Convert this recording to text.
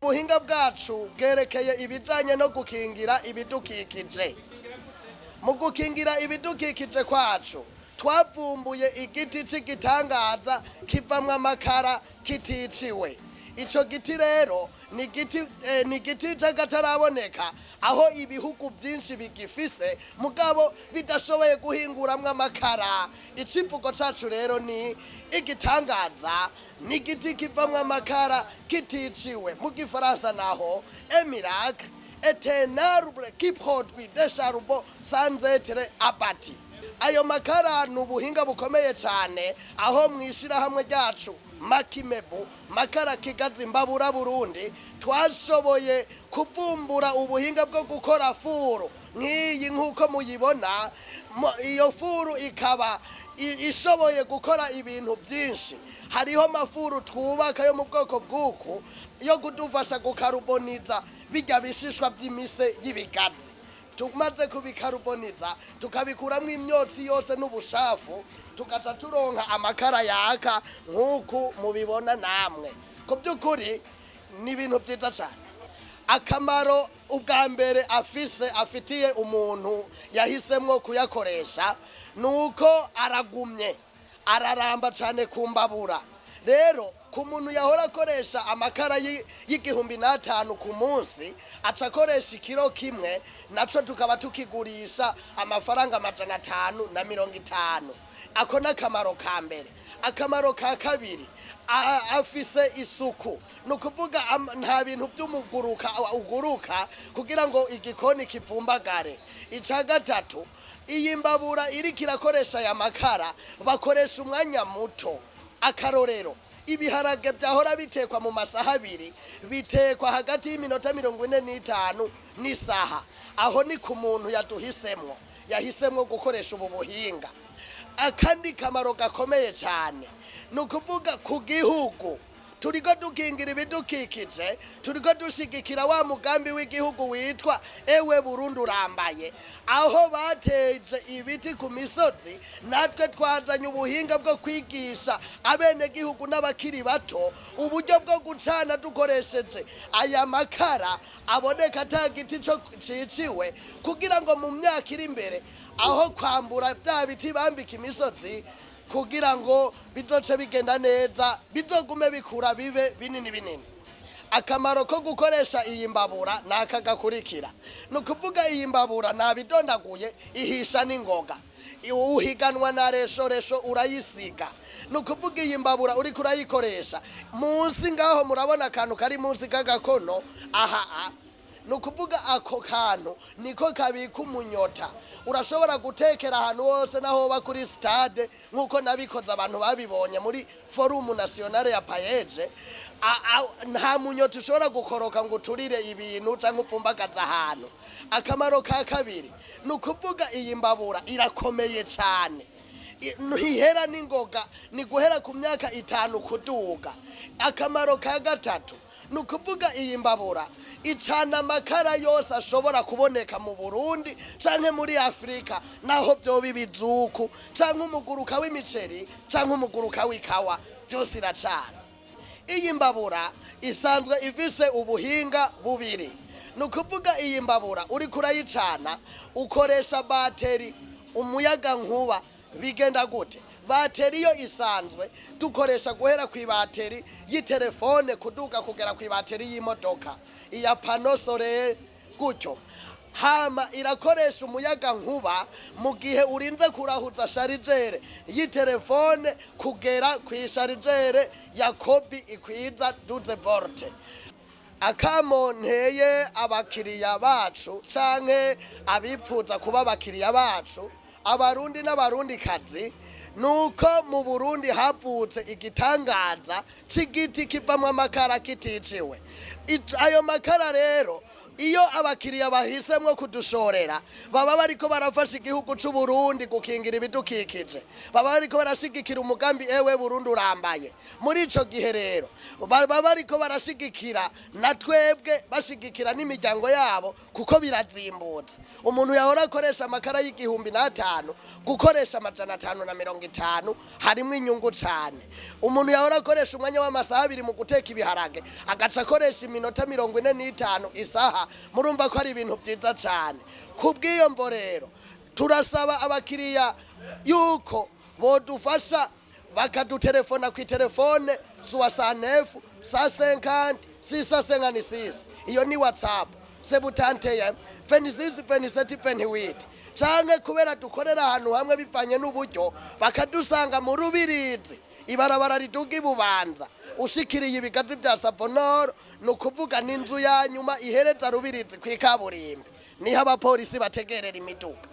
ubuhinga bwacu bwerekeye ibijanye no gukingira ibidukikije. Mu gukingira ibidukikije kwacu twavumbuye igiti cy'igitangaza kivamwa amakara kiticiwe. Ico giti rero ni igiti cy'agataraboneka aho ibihugu byinshi bigifise mugabo bidashoboye guhinguramwo amakara. Icivugo cacu rero ni igitangaza ni igiti kivamwa amakara kiticiwe. Mu gifaransa naho miracle est un arbre qui produit des charbons sans être abattu. Ayo makara ni ubuhinga bukomeye cyane aho mu ishirahamwe ryacu Makara Kigazi Mbabura Burundi twashoboye kuvumbura ubuhinga bwo gukora furu nk'iyi nk'uko muyibona. Iyo furu ikaba ishoboye gukora ibintu byinshi. Hariho mafuru twubaka yo mu bwoko bw'uku yo kudufasha gukaruboniza bijya bishishwa by'imise y'ibigazi. Tumaze kubikaruboniza tukabikuramwo imyotsi yose n'ubushafu tukaza turonka amakara yaka nk'uku mubibona namwe. Ku by'ukuri ni ibintu byiza cyane. Akamaro ubwa mbere afitiye umuntu yahisemwo kuyakoresha nuko aragumye araramba cyane ku mbabura. Rero ku muntu yahora akoresha amakara y'1500 ku munsi aca akoresha ikiro kimwe naco tukaba tukigurisha amafaranga 550. Ako n'akamaro ka mbere. Akamaro ka kabiri afise isuku, nukuvuga nta bintu by'umuguruka kugira ngo igikoni kivumbagare. Ica gatatu, iyi mbabura iri kirakoresha ya makara bakoresha umwanya muto. Akarorero, ibiharage byahora bitekwa mu masaha 2 bitekwa hagati y'iminota 45 n'isaha. Aho ni ku muntu yahisemwo gukoresha ubu buhinga. Akandi kamaro gakomeye cyane nukuvuga ku gihugu turiko dukingira ibidukikije, turiko dushigikira wa mugambi w'igihugu witwa ewe Burundi urambaye, aho bateje ibiti ku misozi. Natwe twazanye ubuhinga bwo kwigisha abene gihugu n'abakiri bato uburyo bwo gucana dukoresheje aya makara aboneka ata giti cyo ciciwe, kugira ngo mu myaka iri imbere aho kwambura bya biti bambika imisozi kugira ngo bizoce bigenda neza, bizogume bikura bibe binini. Akamaro ko gukoresha iyi mbabura nakagakurikira. Nukuvuga iyi mbabura nabidondaguye ihisha ningoga. Uhiganwa na resho urayisiga. Nukuvuga iyi mbabura uri kurayikoresha munsi ngaho murabona akantu kari munsi k'agakono nukuvuga ako kantu niko kabika umunyota. Urashobora gutekera ahantu hose naho ba kuri stade nkuko nabikoze abantu babibonye muri forum nationale ya payeje. Nta munyota ushobora gukoroka ngo turire ibintu cyangwa upfumbagaza ahantu. Akamaro ka kabiri nukuvuga iyi mbabura irakomeye cyane. Ntihera ningoga ni guhera ku myaka 5 kuduga. Akamaro ka gatatu nukuvuga iyi mbabura icana amakara yose ashobora kuboneka mu Burundi canke muri Afrika, naho byo bibizuku canke umuguruka w'imiceri canke umuguruka w'ikawa byose iracana. Iyi mbabura isanzwe ifise ubuhinga bubiri. Nukuvuga iyi mbabura uri kurayicana ukoresha bateri, umuyaga nkuba. Bigenda gute? Bateri yo isanzwe dukoresha guhera ku bateri y'itelefone kuduga kugera ku bateri y'imodoka iya pano solaire gutyo. Hama irakoresha umuyaga nkuba mu gihe urinze kurahuza sharijere y'itelefone kugera ku sharijere ya kobi ikwiza 12 volte. Akamo nteye abakiriya bacu canke abipfuza kuba abakiriya bacu abarundi n'abarundi kazi nuko mu Burundi havutse igitangaza c'igiti kivamwa amakara kiticiwe. Ayo makara rero iyo abakiriya bahisemwo kudushorera baba bariko barafasha igihugu c'u Burundi gukingira ibidukikije, baba bariko barashigikira umugambi ewe Burundi urambaye. Muri ico gihe rero baba bariko barashigikira na twebwe bashigikira n'imiryango yabo kuko birazimbutse. Umuntu yahora akoresha amakara y'igihumbi n'atanu gukoresha 550 harimwo inyungu cane. Umuntu yahora akoresha umwanya w'amasaha 2 mu guteka ibiharage agaca akoresha iminota 45 isaha. Murumva ko ari ibintu byiza cyane. Kubw'iyo mvo rero turasaba abakiriya yuko bodufasha bakadutelefona ku telefone 69 150 656. Iyo ni WhatsApp 71 26 27 28. Canke kubera dukorera ahantu hamwe bipanye n'uburyo bakadusanga mu Rubirizi ibarabara riduga Ibubanza ushikiriye ibigazi bya Savonoro nukuvuga n'inzu ya nyuma ihereza Rubirizi kwikaburimbi niho abapolisi bategerera imiduga.